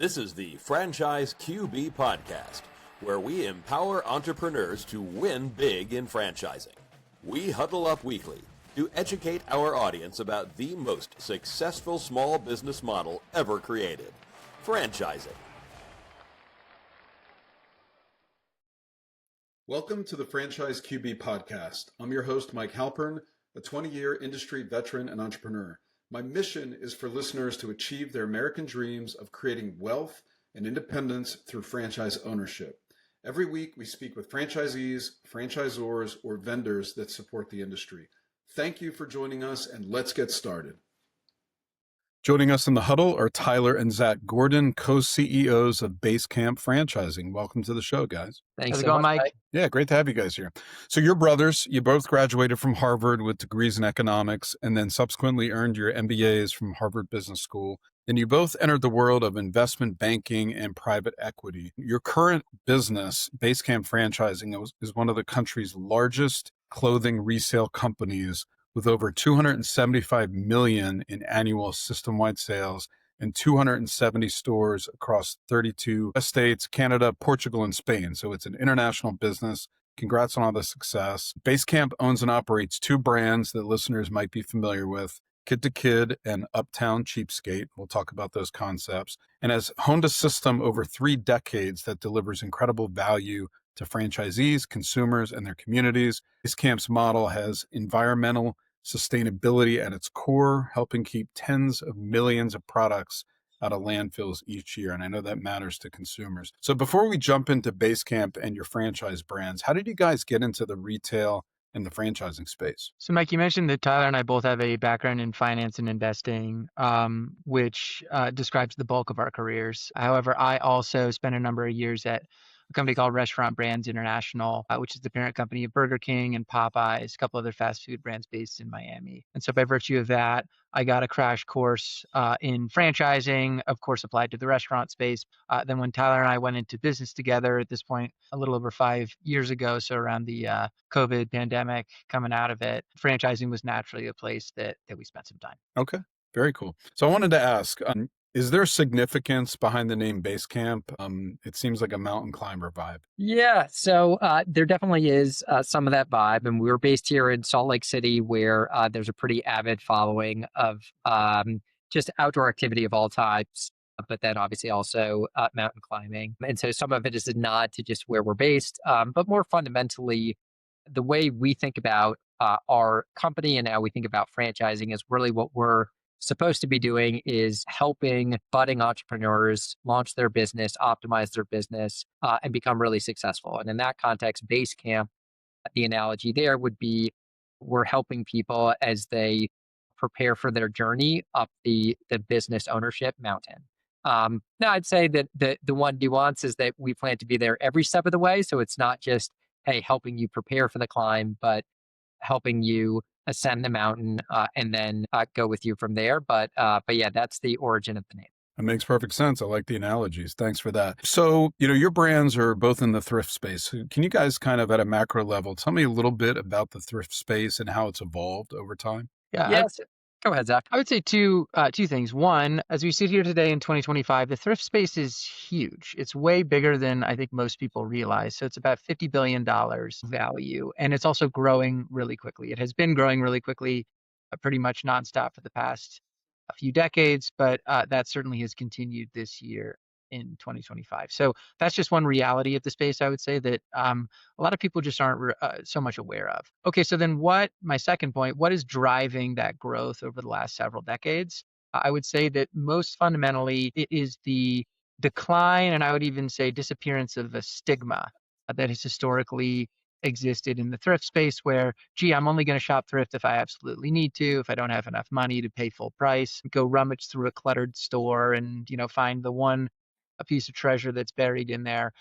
This is the Franchise QB Podcast, where we empower entrepreneurs to win big in franchising. We huddle up weekly to educate our audience about the most successful small business model ever created, franchising. Welcome to the Franchise QB Podcast. I'm your host, Mike Halpern, a 20-year industry veteran and entrepreneur. My mission is for listeners to achieve their American dreams of creating wealth and independence through franchise ownership. Every week, we speak with franchisees, franchisors, or vendors that support the industry. Thank you for joining us, and let's get started. Joining us in the huddle are Tyler and Zach Gordon, co-CEOs of Basecamp Franchising. Welcome to the show, guys. Thanks so much, Mike. Yeah, great to have you guys here. So you're brothers. You both graduated from Harvard with degrees in economics and then subsequently earned your MBAs from Harvard Business School. And you both entered the world of investment banking and private equity. Your current business, Basecamp Franchising, is one of the country's largest clothing resale companies with over 275 million in annual system-wide sales and 270 stores across 32 states, Canada, Portugal, and Spain. So it's an international business. Congrats on all the success. Basecamp owns and operates two brands that listeners might be familiar with, Kid to Kid and Uptown Cheapskate. We'll talk about those concepts. And has honed a system over 3 decades that delivers incredible value to franchisees, consumers, and their communities. Basecamp's model has environmental sustainability at its core, helping keep tens of millions of products out of landfills each year. And I know that matters to consumers. So before we jump into Basecamp and your franchise brands, how did you guys get into the retail and the franchising space? So, Mike, you mentioned that Tyler and I both have a background in finance and investing, which describes the bulk of our careers. However, I also spent a number of years at a company called Restaurant Brands International, which is the parent company of Burger King and Popeyes, a couple other fast food brands based in Miami. And so by virtue of that, I got a crash course in franchising, of course, applied to the restaurant space. Then when Tyler and I went into business together at this point, a little over 5 years ago, so around the COVID pandemic coming out of it, franchising was naturally a place that we spent some time. Okay, very cool. So I wanted to ask, is there significance behind the name Basecamp? It seems like a mountain climber vibe. Yeah, so there definitely is some of that vibe. And we were based here in Salt Lake City, where there's a pretty avid following of just outdoor activity of all types, but then obviously also mountain climbing. And so some of it is a nod to just where we're based. But more fundamentally, the way we think about our company and how we think about franchising is really what we're supposed to be doing is helping budding entrepreneurs launch their business, optimize their business, and become really successful. And in that context, Basecamp, the analogy there would be we're helping people as they prepare for their journey up the business ownership mountain. Now, I'd say that the one nuance is that we plan to be there every step of the way. So it's not just, hey, helping you prepare for the climb, but helping you ascend the mountain and then go with you from there. But yeah, that's the origin of the name. That makes perfect sense. I like the analogies. Thanks for that. So, your brands are both in the thrift space. Can you guys kind of at a macro level, tell me a little bit about the thrift space and how it's evolved over time? Yes. Go ahead, Zach. I would say two things. One, as we sit here today in 2025, the thrift space is huge. It's way bigger than I think most people realize. So it's about $50 billion value. And it's also growing really quickly. It has been growing really quickly, pretty much nonstop for the past a few decades, but that certainly has continued this year in 2025. So that's just one reality of the space, I would say, that a lot of people just aren't so much aware of. Okay, so then my second point, what is driving that growth over the last several decades? I would say that most fundamentally, it is the decline, and I would even say disappearance of a stigma that has historically existed in the thrift space where, gee, I'm only going to shop thrift if I absolutely need to, if I don't have enough money to pay full price, go rummage through a cluttered store and, find a piece of treasure that's buried in there.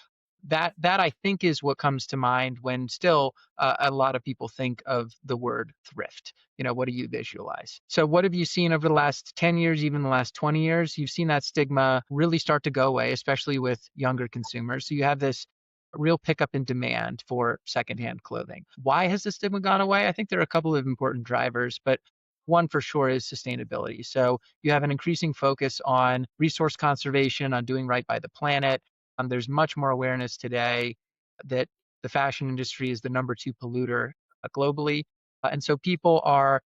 That I think is what comes to mind when still a lot of people think of the word thrift. What do you visualize? So what have you seen over the last 10 years, even the last 20 years? You've seen that stigma really start to go away, especially with younger consumers. So you have this real pickup in demand for secondhand clothing. Why has the stigma gone away? I think there are a couple of important drivers, but one for sure is sustainability. So you have an increasing focus on resource conservation, on doing right by the planet. There's much more awareness today that the fashion industry is the number 2 polluter globally. And so people are,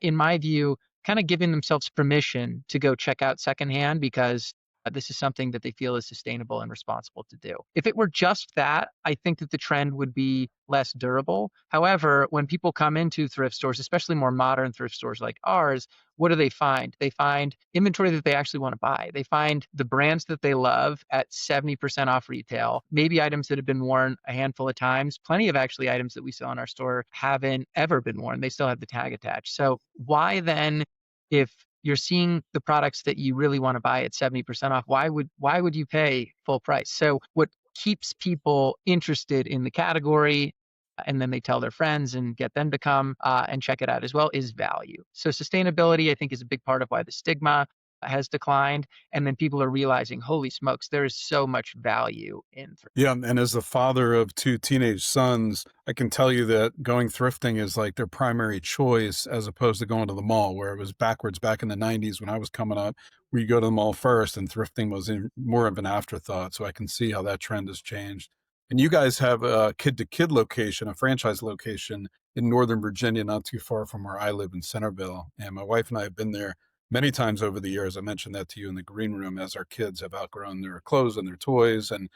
in my view, kind of giving themselves permission to go check out secondhand because this is something that they feel is sustainable and responsible to do. If it were just that, I think that the trend would be less durable. However, when people come into thrift stores, especially more modern thrift stores like ours, what do they find? They find inventory that they actually want to buy. They find the brands that they love at 70% off retail, maybe items that have been worn a handful of times. Plenty of actually items that we sell in our store haven't ever been worn. They still have the tag attached. So why then, if you're seeing the products that you really want to buy at 70% off, why would you pay full price? So what keeps people interested in the category, and then they tell their friends and get them to come and check it out as well, is value. So sustainability, I think, is a big part of why the stigma has declined. And then people are realizing, holy smokes, there is so much value in thrift. Yeah, and as the father of 2 teenage sons, I can tell you that going thrifting is like their primary choice as opposed to going to the mall, where it was backwards back in the 90s when I was coming up, where you go to the mall first and thrifting was more of an afterthought. So I can see how that trend has changed. And you guys have a kid-to-kid location, a franchise location in Northern Virginia, not too far from where I live in Centerville. And my wife and I have been there many times over the years. I mentioned that to you in the green room as our kids have outgrown their clothes and their toys. And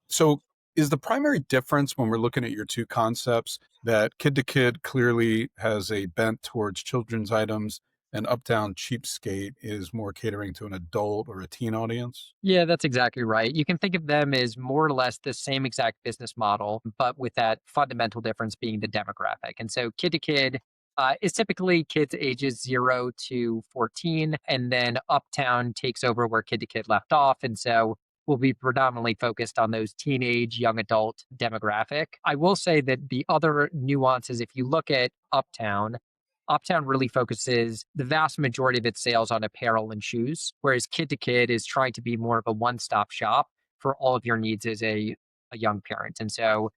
so is the primary difference when we're looking at your 2 concepts that Kid to Kid clearly has a bent towards children's items and Uptown Cheapskate is more catering to an adult or a teen audience? Yeah, that's exactly right. You can think of them as more or less the same exact business model, but with that fundamental difference being the demographic. And so kid to kid is typically kids ages 0 to 14. And then Uptown takes over where kid to kid left off. And so we'll be predominantly focused on those teenage, young adult demographic. I will say that the other nuances, if you look at Uptown really focuses the vast majority of its sales on apparel and shoes, whereas Kid to Kid is trying to be more of a one-stop shop for all of your needs as a young parent. And so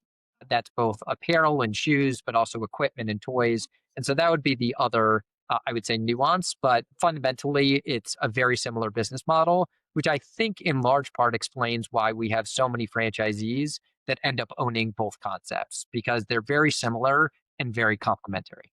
that's both apparel and shoes, but also equipment and toys. And so that would be the other, I would say, nuance. But fundamentally, it's a very similar business model, which I think in large part explains why we have so many franchisees that end up owning both concepts because they're very similar and very complementary.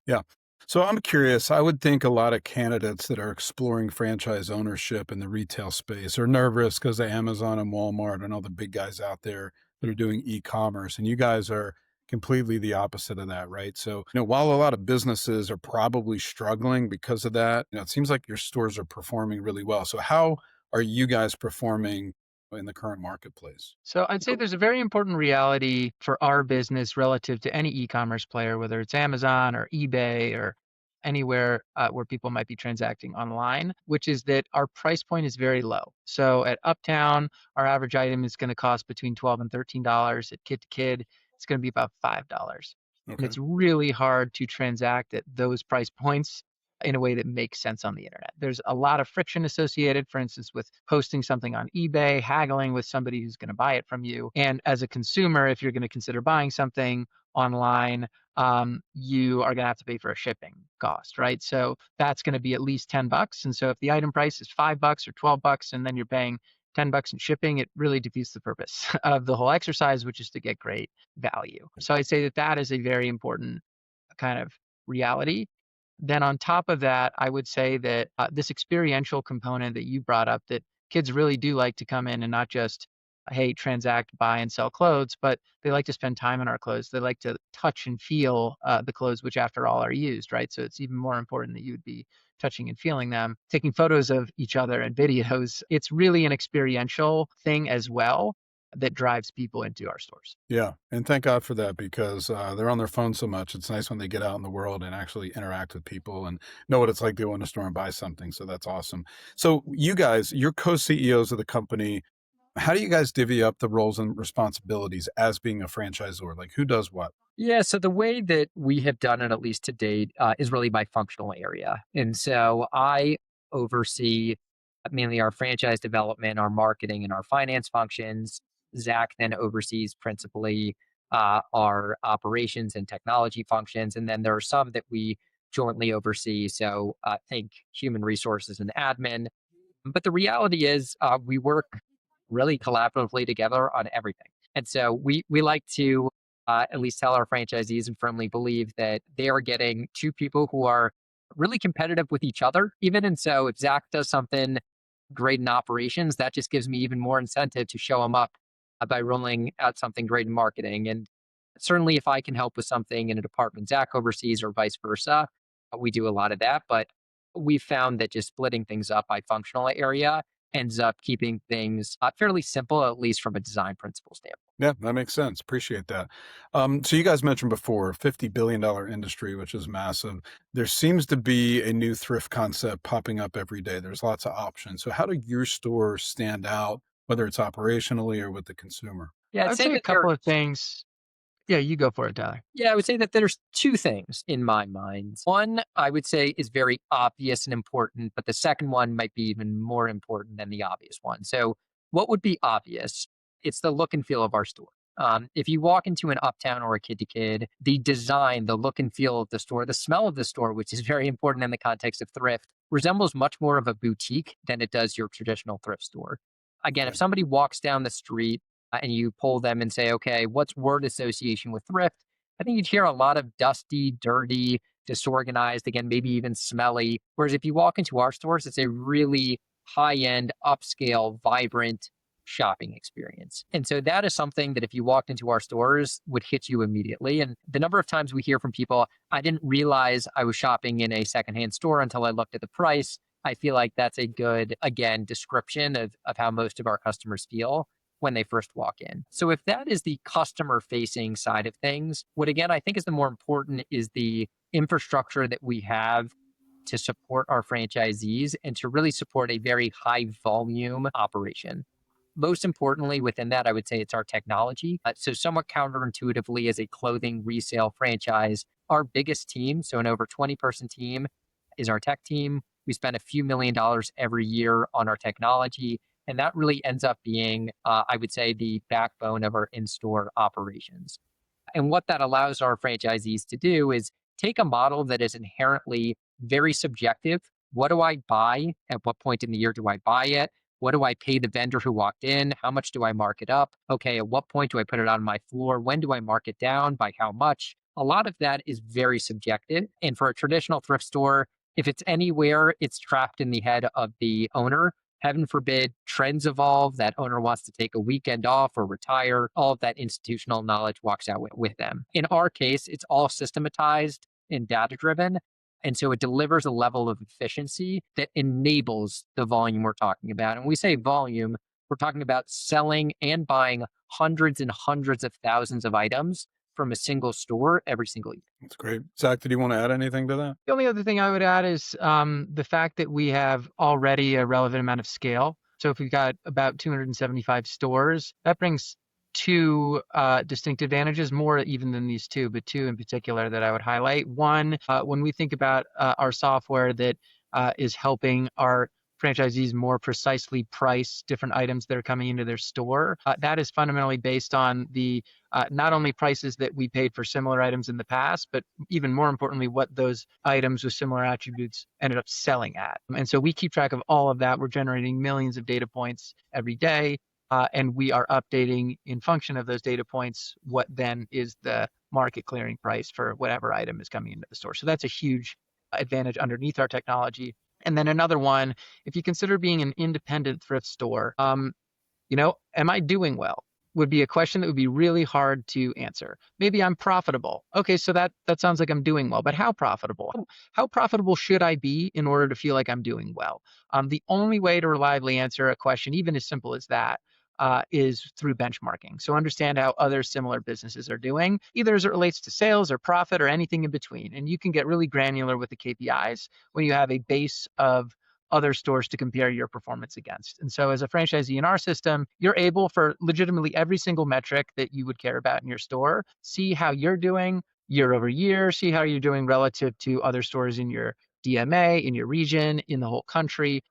Yeah. So I'm curious, I would think a lot of candidates that are exploring franchise ownership in the retail space are nervous because of Amazon and Walmart and all the big guys out there that are doing e-commerce. And you guys are completely the opposite of that, right? So, while a lot of businesses are probably struggling because of that, it seems like your stores are performing really well. So how are you guys performing in the current marketplace? So I'd say there's a very important reality for our business relative to any e-commerce player, whether it's Amazon or eBay or anywhere where people might be transacting online, which is that our price point is very low. So at Uptown, our average item is going to cost between $12 and $13. At Kid to Kid, it's going to be about $5. And Okay. it's really hard to transact at those price points in a way that makes sense on the internet. There's a lot of friction associated, for instance, with posting something on eBay, haggling with somebody who's going to buy it from you. And as a consumer, if you're going to consider buying something online, you are going to have to pay for a shipping cost, right? So that's going to be at least $10. And so if the item price is $5 or $12, and then you're paying $10 in shipping, it really defeats the purpose of the whole exercise, which is to get great value. So I'd say that that is a very important kind of reality. Then on top of that, I would say that this experiential component that you brought up, that kids really do like to come in and not just, hey, transact, buy, and sell clothes, but they like to spend time in our clothes. They like to touch and feel the clothes, which after all are used, right? So it's even more important that you would be touching and feeling them, taking photos of each other and videos. It's really an experiential thing as well that drives people into our stores. Yeah. And thank God for that because they're on their phone so much. It's nice when they get out in the world and actually interact with people and know what it's like to go in a store and buy something. So that's awesome. So you guys, you're co-CEOs of the company. How do you guys divvy up the roles and responsibilities as being a franchisor? Like who does what? Yeah, so the way that we have done it, at least to date, is really by functional area. And so I oversee mainly our franchise development, our marketing, and our finance functions. Zach then oversees principally our operations and technology functions. And then there are some that we jointly oversee. So think human resources and admin. But the reality is, we work really collaboratively together on everything. And so we like to at least tell our franchisees and firmly believe that they are getting two people who are really competitive with each other, even. And so if Zach does something great in operations, that just gives me even more incentive to show him up by rolling out something great in marketing. And certainly, if I can help with something in a department Zach oversees or vice versa, we do a lot of that. But we found that just splitting things up by functional area ends up keeping things fairly simple, at least from a design principle standpoint. Yeah, that makes sense. Appreciate that. So you guys mentioned before, $50 billion industry, which is massive. There seems to be a new thrift concept popping up every day. There's lots of options. So how do your stores stand out, whether it's operationally or with the consumer? Yeah, I I'd would say say a that there. couple of things. Yeah, you go for it, Tyler. Yeah, I would say that there's two things in my mind. One, I would say, is very obvious and important, but the second one might be even more important than the obvious one. So, what would be obvious? It's the look and feel of our store. If you walk into an Uptown or a Kid to Kid, the design, the look and feel of the store, the smell of the store, which is very important in the context of thrift, resembles much more of a boutique than it does your traditional thrift store. Again, if Okay. somebody walks down the street and you pull them and say, okay, what's word association with thrift? I think you'd hear a lot of dusty, dirty, disorganized, again, maybe even smelly. Whereas if you walk into our stores, it's a really high end, upscale, vibrant shopping experience. And so that is something that if you walked into our stores would hit you immediately. And the number of times we hear from people, I didn't realize I was shopping in a secondhand store until I looked at the price. I feel like that's a good, again, description of how most of our customers feel when they first walk in. So if that is the customer facing side of things, what again I think is the more important is the infrastructure that we have to support our franchisees and to really support a very high volume operation. Most importantly, within that, I would say it's our technology. So, somewhat counterintuitively, as a clothing resale franchise, our biggest team, so an over 20-person team, is our tech team. We spend a few $1 million every year on our technology. And that really ends up being, I would say, the backbone of our in store operations. And what that allows our franchisees to do is take a model that is inherently very subjective. What do I buy? At what point in the year do I buy it? What do I pay the vendor who walked in? How much do I mark it up? Okay, at what point do I put it on my floor? When do I mark it down? By how much? A lot of that is very subjective. And for a traditional thrift store, if it's anywhere, it's trapped in the head of the owner. Heaven forbid trends evolve, that owner wants to take a weekend off or retire, all of that institutional knowledge walks out with them. In our case, it's all systematized and data driven. And so it delivers a level of efficiency that enables the volume we're talking about. And when we say volume, we're talking about selling and buying hundreds and hundreds of thousands of items from a single store every single year. That's great. Zach, did you want to add anything to that? The only other thing I would add is the fact that we have already a relevant amount of scale. So if we've got about 275 stores, that brings two distinct advantages, more even than these two, but two in particular that I would highlight. One, when we think about our software that is helping our franchisees more precisely price different items that are coming into their store, that is fundamentally based on the not only prices that we paid for similar items in the past, but even more importantly, what those items with similar attributes ended up selling at. And so we keep track of all of that. We're generating millions of data points every day. And we are updating in function of those data points what then is the market clearing price for whatever item is coming into the store. So that's a huge advantage underneath our technology. And then another one, if you consider being an independent thrift store, am I doing well? Would be a question that would be really hard to answer. Maybe I'm profitable. Okay, so that sounds like I'm doing well, but how profitable? How profitable should I be in order to feel like I'm doing well? The only way to reliably answer a question, even as simple as that, is through benchmarking. So understand how other similar businesses are doing, either as it relates to sales or profit or anything in between. And you can get really granular with the KPIs when you have a base of other stores to compare your performance against. And so as a franchisee in our system, you're able for legitimately every single metric that you would care about in your store, see how you're doing year over year, see how you're doing relative to other stores in your DMA, in your region, in the whole country,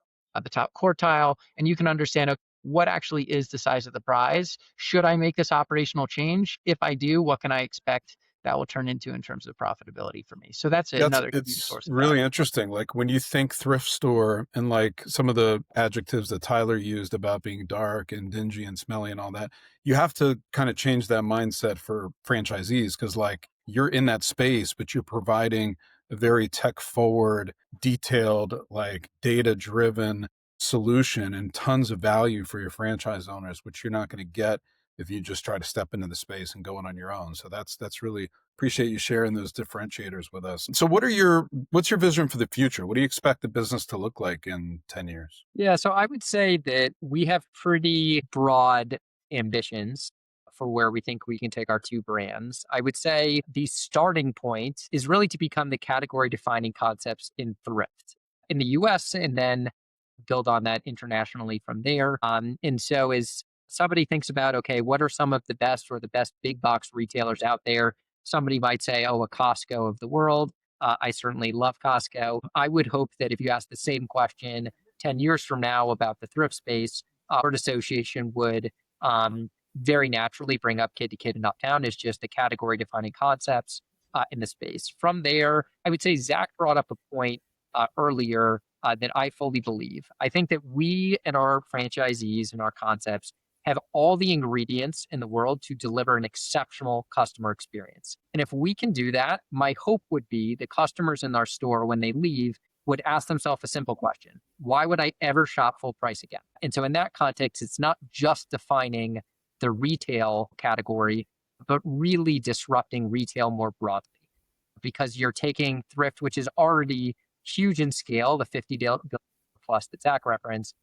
the top quartile, and you can understand what actually is the size of the prize. Should I make this operational change? If I do, what can I expect that will turn into in terms of profitability for me. So that's Yeah, another huge it's source of really value. interesting. Like when you think thrift store and like some of the adjectives that Tyler used about being dark and dingy and smelly and all that, you have to kind of change that mindset for franchisees because like you're in that space, but you're providing a very tech forward, detailed, like data driven solution and tons of value for your franchise owners, which you're not going to get if you just try to step into the space and go in on your own. So that's really appreciate you sharing those differentiators with us. So what's your vision for the future? What do you expect the business to look like in 10 years? Yeah, so I would say that we have pretty broad ambitions for where we think we can take our two brands. I would say the starting point is really to become the category defining concepts in thrift in the US and then build on that internationally from there. And so as somebody thinks about, okay, what are some of the best or the best big box retailers out there? Somebody might say, oh, a Costco of the world. I certainly love Costco. I would hope that if you ask the same question 10 years from now about the thrift space, Word Association would very naturally bring up Kid to Kid and Uptown as just the category defining concepts in the space. From there, I would say Zach brought up a point earlier that I fully believe. I think that we and our franchisees and our concepts have all the ingredients in the world to deliver an exceptional customer experience. And if we can do that, my hope would be the customers in our store, when they leave, would ask themselves a simple question: why would I ever shop full price again? And so, in that context, it's not just defining the retail category, but really disrupting retail more broadly because you're taking thrift, which is already huge in scale, the 50 billion plus that Zach referenced,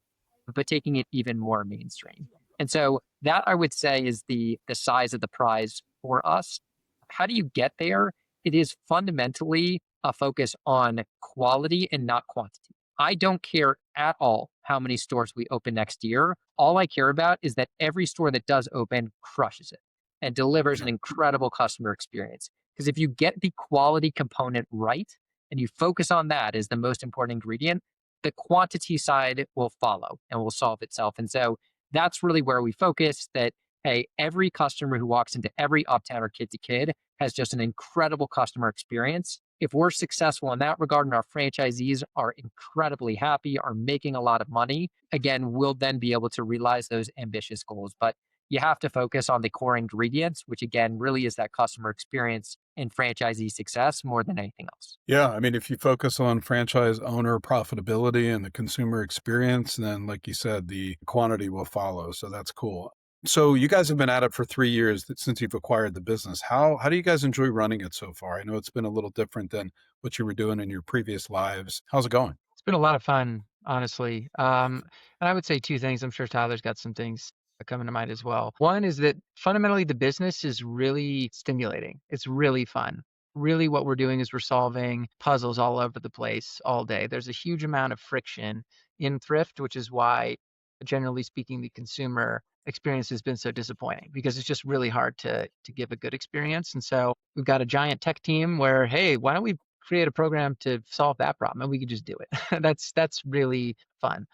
but taking it even more mainstream. And so that I would say is the size of the prize for us. How do you get there? It is fundamentally a focus on quality and not quantity. I don't care at all how many stores we open next year. All I care about is that every store that does open crushes it and delivers an incredible customer experience. Because if you get the quality component right and you focus on that as the most important ingredient, the quantity side will follow and will solve itself. And so that's really where we focus that, hey, every customer who walks into every Uptown or Kid to Kid has just an incredible customer experience. If we're successful in that regard and our franchisees are incredibly happy, are making a lot of money, again, we'll then be able to realize those ambitious goals. But you have to focus on the core ingredients, which again, really is that customer experience and franchisee success more than anything else. Yeah, I mean, if you focus on franchise owner profitability and the consumer experience, then like you said, the quantity will follow. So that's cool. So you guys have been at it for 3 years since you've acquired the business. How do you guys enjoy running it so far? I know it's been a little different than what you were doing in your previous lives. How's it going? It's been a lot of fun, honestly. And I would say two things. I'm sure Tyler's got some things coming to mind as well. One is that fundamentally the business is really stimulating. It's really fun. Really, what we're doing is we're solving puzzles all over the place all day. There's a huge amount of friction in thrift, which is why, generally speaking, the consumer experience has been so disappointing because it's just really hard to give a good experience. And so we've got a giant tech team where, hey, why don't we create a program to solve that problem and we could just do it. That's really fun.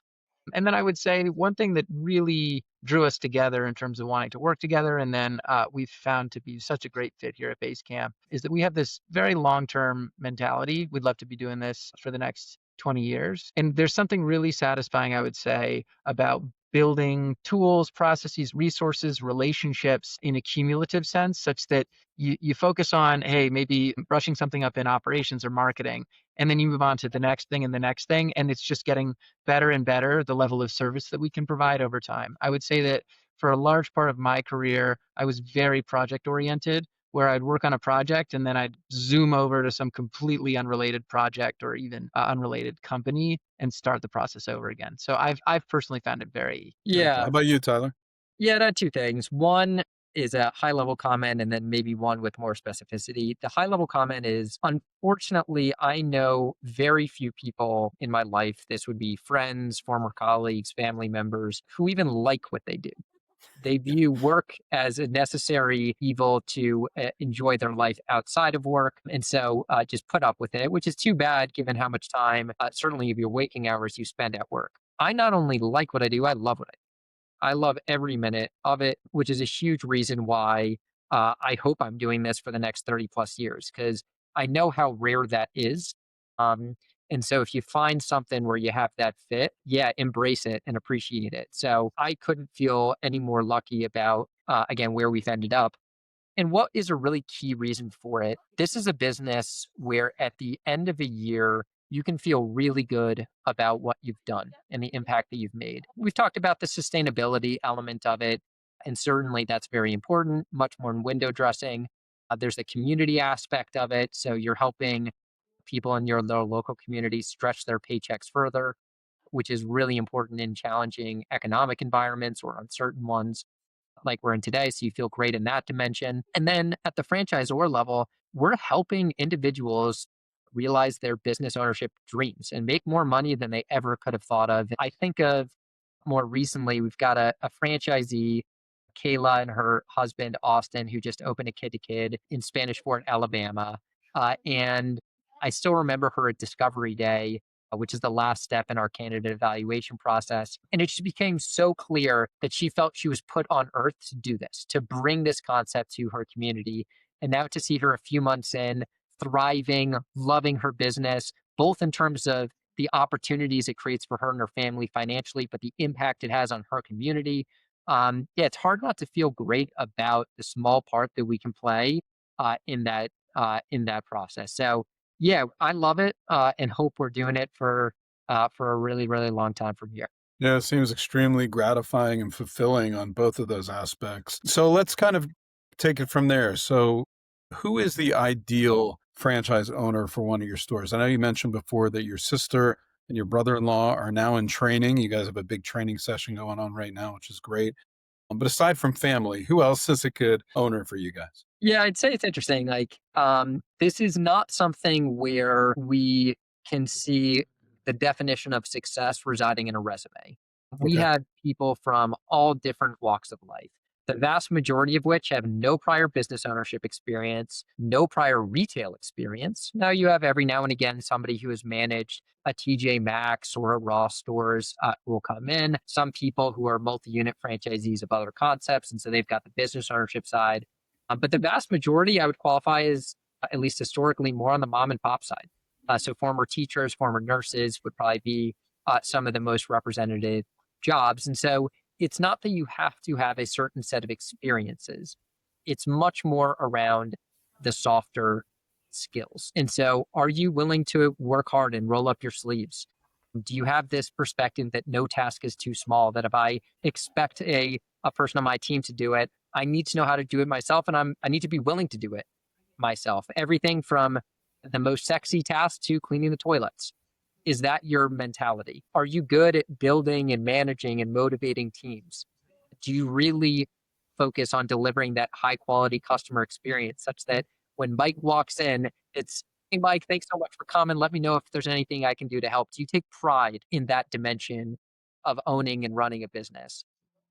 And then I would say one thing that really drew us together in terms of wanting to work together, and then we've found to be such a great fit here at Basecamp, is that we have this very long-term mentality. We'd love to be doing this for the next 20 years. And there's something really satisfying, I would say, about building tools, processes, resources, relationships in a cumulative sense, such that you focus on, hey, maybe brushing something up in operations or marketing, and then you move on to the next thing and the next thing, and it's just getting better and better, the level of service that we can provide over time. I would say that for a large part of my career, I was very project oriented, where I'd work on a project and then I'd zoom over to some completely unrelated project or even unrelated company and start the process over again. So I've personally found it very, very Yeah. How pleasant. about you, Tyler? Yeah, that two things. One is a high level comment, and then maybe one with more specificity. The high level comment is unfortunately, I know very few people in my life, this would be friends, former colleagues, family members, who even like what they do. They view work as a necessary evil to enjoy their life outside of work. And so just put up with it, which is too bad given how much time, certainly of your waking hours, you spend at work. I not only like what I do, I love what I do. I love every minute of it, which is a huge reason why I hope I'm doing this for the next 30 plus years because I know how rare that is. Um, and so if you find something where you have that fit, yeah, embrace it and appreciate it. So I couldn't feel any more lucky about, again, where we've ended up. And what is a really key reason for it? This is a business where at the end of a year, you can feel really good about what you've done and the impact that you've made. We've talked about the sustainability element of it, and certainly that's very important, much more in window dressing. There's the community aspect of it. So you're helping people in your local community stretch their paychecks further, which is really important in challenging economic environments or uncertain ones like we're in today. So you feel great in that dimension. And then at the franchisor level, we're helping individuals realize their business ownership dreams and make more money than they ever could have thought of. I think of more recently, we've got a franchisee, Kayla, and her husband, Austin, who just opened a kid to kid in Spanish Fort, Alabama. And I still remember her at Discovery Day, which is the last step in our candidate evaluation process. And it just became so clear that she felt she was put on earth to do this, to bring this concept to her community. And now to see her a few months in, thriving, loving her business, both in terms of the opportunities it creates for her and her family financially, but the impact it has on her community. Yeah, it's hard not to feel great about the small part that we can play in that process. So yeah, I love it and hope we're doing it for a really, really long time from here. Yeah, it seems extremely gratifying and fulfilling on both of those aspects. So let's kind of take it from there. So, who is the ideal franchise owner for one of your stores? I know you mentioned before that your sister and your brother-in-law are now in training. You guys have a big training session going on right now, which is great. But aside from family, who else is a good owner for you guys? Yeah, I'd say it's interesting. This is not something where we can see the definition of success residing in a resume. We Okay. have people from all different walks of life, the vast majority of which have no prior business ownership experience, no prior retail experience. Now, you have every now and again somebody who has managed a TJ Maxx or a Ross stores who will come in. Some people who are multi unit franchisees of other concepts. And so they've got the business ownership side. But the vast majority I would qualify as, at least historically, more on the mom and pop side. So former teachers, former nurses would probably be some of the most representative jobs. And so it's not that you have to have a certain set of experiences. It's much more around the softer skills. And so are you willing to work hard and roll up your sleeves? Do you have this perspective that no task is too small, that if I expect a person on my team to do it, I need to know how to do it myself, and I need to be willing to do it myself. Everything from the most sexy task to cleaning the toilets. Is that your mentality? Are you good at building and managing and motivating teams? Do you really focus on delivering that high quality customer experience such that when Mike walks in, it's, hey, Mike, thanks so much for coming. Let me know if there's anything I can do to help. Do you take pride in that dimension of owning and running a business?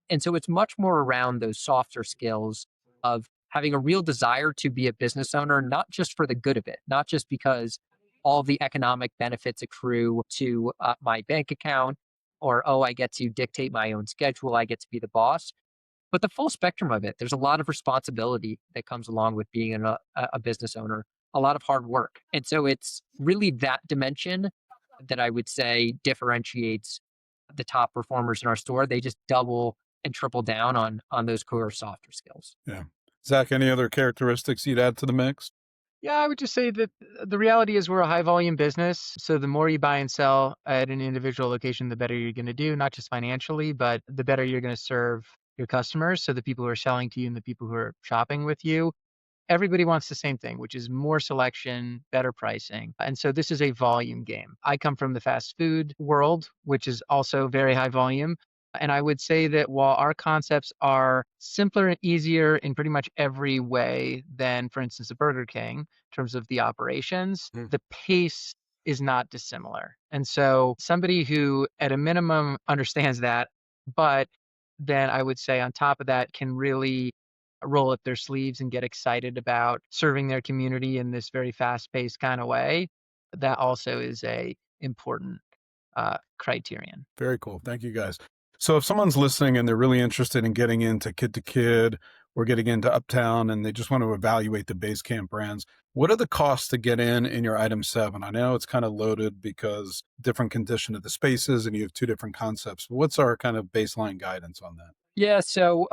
And so it's much more around those softer skills of having a real desire to be a business owner, not just for the good of it, not just because all the economic benefits accrue to my bank account, or, oh, I get to dictate my own schedule, I get to be the boss, but the full spectrum of it. There's a lot of responsibility that comes along with being a business owner, a lot of hard work. And so it's really that dimension that I would say differentiates the top performers in our store. They just double and triple down on those core softer skills. Yeah. Zach, any other characteristics you'd add to the mix? Yeah, I would just say that the reality is we're a high volume business. So the more you buy and sell at an individual location, the better you're going to do, not just financially, but the better you're going to serve your customers. So the people who are selling to you and the people who are shopping with you, everybody wants the same thing, which is more selection, better pricing. And so this is a volume game. I come from the fast food world, which is also very high volume. And I would say that while our concepts are simpler and easier in pretty much every way than, for instance, a Burger King in terms of the operations, the pace is not dissimilar. And so somebody who at a minimum understands that, but then I would say on top of that can really roll up their sleeves and get excited about serving their community in this very fast-paced kind of way, that also is a important criterion. Very cool. Thank you guys. So if someone's listening and they're really interested in getting into kid to kid or getting into Uptown and they just want to evaluate the Basecamp brands, what are the costs to get in your item 7? I know it's kind of loaded because different condition of the spaces and you have two different concepts. But what's our kind of baseline guidance on that? Yeah, so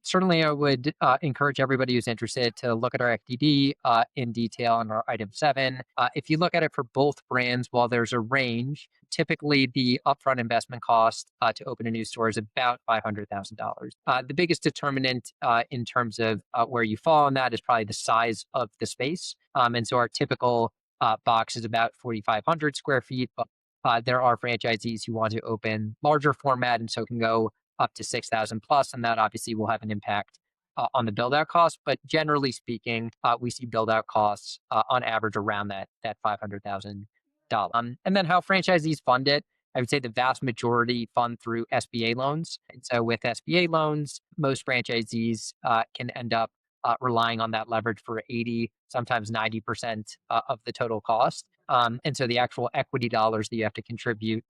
certainly I would encourage everybody who's interested to look at our FDD in detail on our item 7. If you look at it for both brands, while there's a range, typically the upfront investment cost to open a new store is about $500,000. The biggest determinant in terms of where you fall on that is probably the size of the space. And so our typical box is about 4,500 square feet, but there are franchisees who want to open larger format and so can go up to 6,000 plus, and that obviously will have an impact on the build out cost. But generally speaking, we see build out costs on average around that $500,000. And then how franchisees fund it, I would say the vast majority fund through SBA loans. And so with SBA loans, most franchisees can end up relying on that leverage for 80, sometimes 90% of the total cost. And so the actual equity dollars that you have to contribute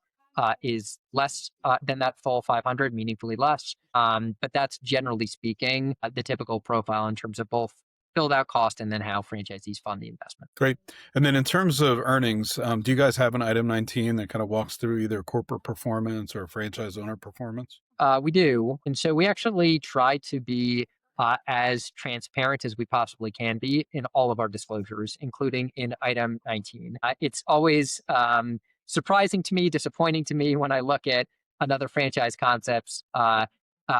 is less than that full 500, meaningfully less. But that's generally speaking the typical profile in terms of both build out cost and then how franchisees fund the investment. Great. And then in terms of earnings, do you guys have an item 19 that kind of walks through either corporate performance or franchise owner performance? We do. And so we actually try to be as transparent as we possibly can be in all of our disclosures, including in item 19. It's always surprising to me, disappointing to me when I look at another franchise concepts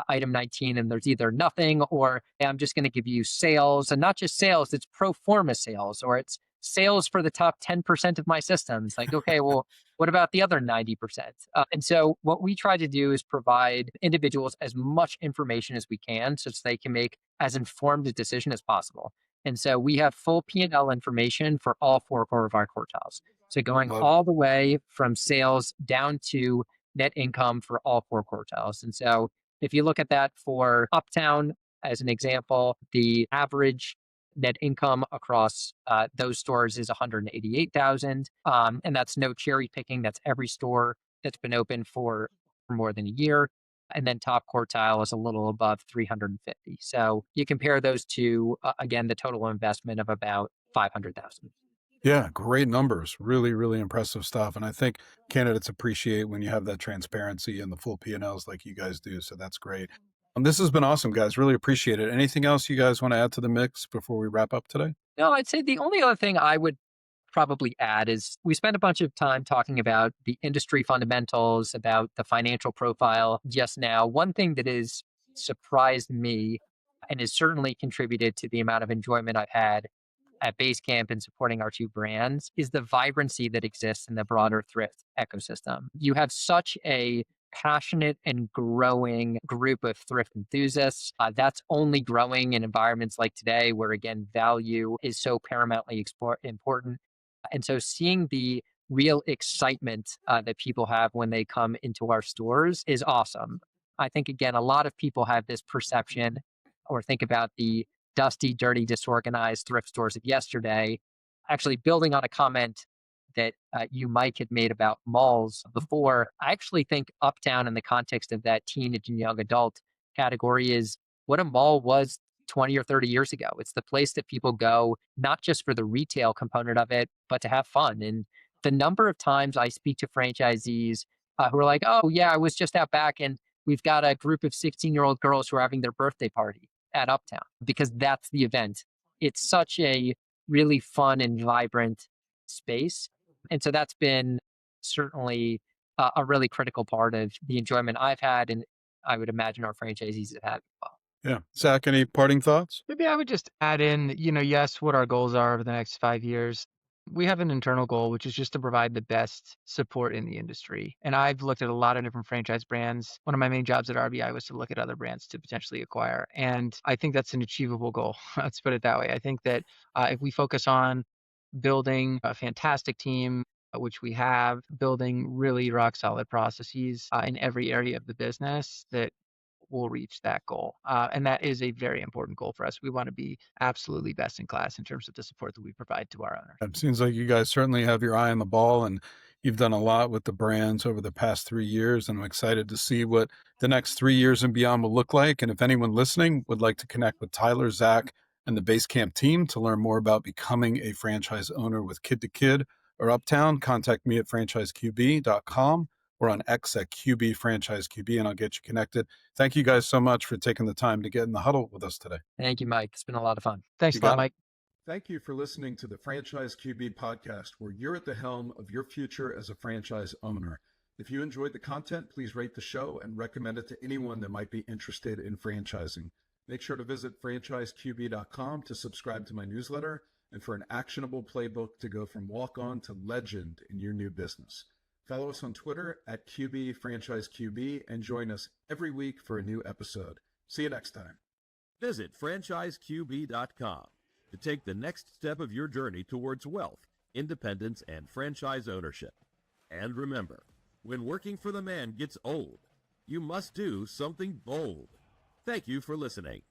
item 19 and there's either nothing or hey, I'm just going to give you sales, and not just sales, it's pro forma sales, or it's sales for the top 10% of my systems. Like, okay, well, what about the other 90%? And so what we try to do is provide individuals as much information as we can so that they can make as informed a decision as possible. And so we have full P&L information for all four of our quartiles. So going all the way from sales down to net income for all four quartiles. And so if you look at that for Uptown as an example, the average net income across those stores is 188,000, and that's no cherry picking. That's every store that's been open for more than a year. And then top quartile is a little above 350. So you compare those two, again, the total investment of about 500,000. Yeah, great numbers. Really, really impressive stuff. And I think candidates appreciate when you have that transparency and the full P&Ls like you guys do. So that's great. This has been awesome, guys. Really appreciate it. Anything else you guys want to add to the mix before we wrap up today? No, I'd say the only other thing I would probably add is we spent a bunch of time talking about the industry fundamentals, about the financial profile just now. One thing that has surprised me and has certainly contributed to the amount of enjoyment I've had at Basecamp and supporting our two brands is the vibrancy that exists in the broader thrift ecosystem. You have such a passionate and growing group of thrift enthusiasts. That's only growing in environments like today, where again, value is so paramountly important. And so seeing the real excitement that people have when they come into our stores is awesome. I think, again, a lot of people have this perception or think about the dusty, dirty, disorganized thrift stores of yesterday. Actually, building on a comment that you, Mike, had made about malls before, I actually think Uptown in the context of that teenage and young adult category is what a mall was 20 or 30 years ago. It's the place that people go, not just for the retail component of it, but to have fun. And the number of times I speak to franchisees who are like, oh, yeah, I was just out back and we've got a group of 16-year-old girls who are having their birthday party at Uptown, because that's the event. It's such a really fun and vibrant space. And so that's been certainly a really critical part of the enjoyment I've had, and I would imagine our franchisees have had as well. Yeah. Zach, any parting thoughts? Maybe I would just add in, yes, what our goals are over the next 5 years. We have an internal goal, which is just to provide the best support in the industry. And I've looked at a lot of different franchise brands. One of my main jobs at RBI was to look at other brands to potentially acquire. And I think that's an achievable goal. Let's put it that way. I think that if we focus on building a fantastic team, which we have, building really rock solid processes in every area of the business, that we'll reach that goal. And that is a very important goal for us. We want to be absolutely best in class in terms of the support that we provide to our owners. It seems like you guys certainly have your eye on the ball, and you've done a lot with the brands over the past 3 years. And I'm excited to see what the next 3 years and beyond will look like. And if anyone listening would like to connect with Tyler, Zach, and the Basecamp team to learn more about becoming a franchise owner with Kid to Kid or Uptown, contact me at franchiseqb.com or on X at QB and I'll get you connected. Thank you guys so much for taking the time to get in the huddle with us today. Thank you, Mike. It's been a lot of fun. Thanks a lot, Mike. Thank you for listening to the Franchise QB podcast, where you're at the helm of your future as a franchise owner. If you enjoyed the content, please rate the show and recommend it to anyone that might be interested in franchising. Make sure to visit franchiseqb.com to subscribe to my newsletter and for an actionable playbook to go from walk-on to legend in your new business. Follow us on Twitter at QBFranchiseQB and join us every week for a new episode. See you next time. Visit franchiseqb.com to take the next step of your journey towards wealth, independence, and franchise ownership. And remember, when working for the man gets old, you must do something bold. Thank you for listening.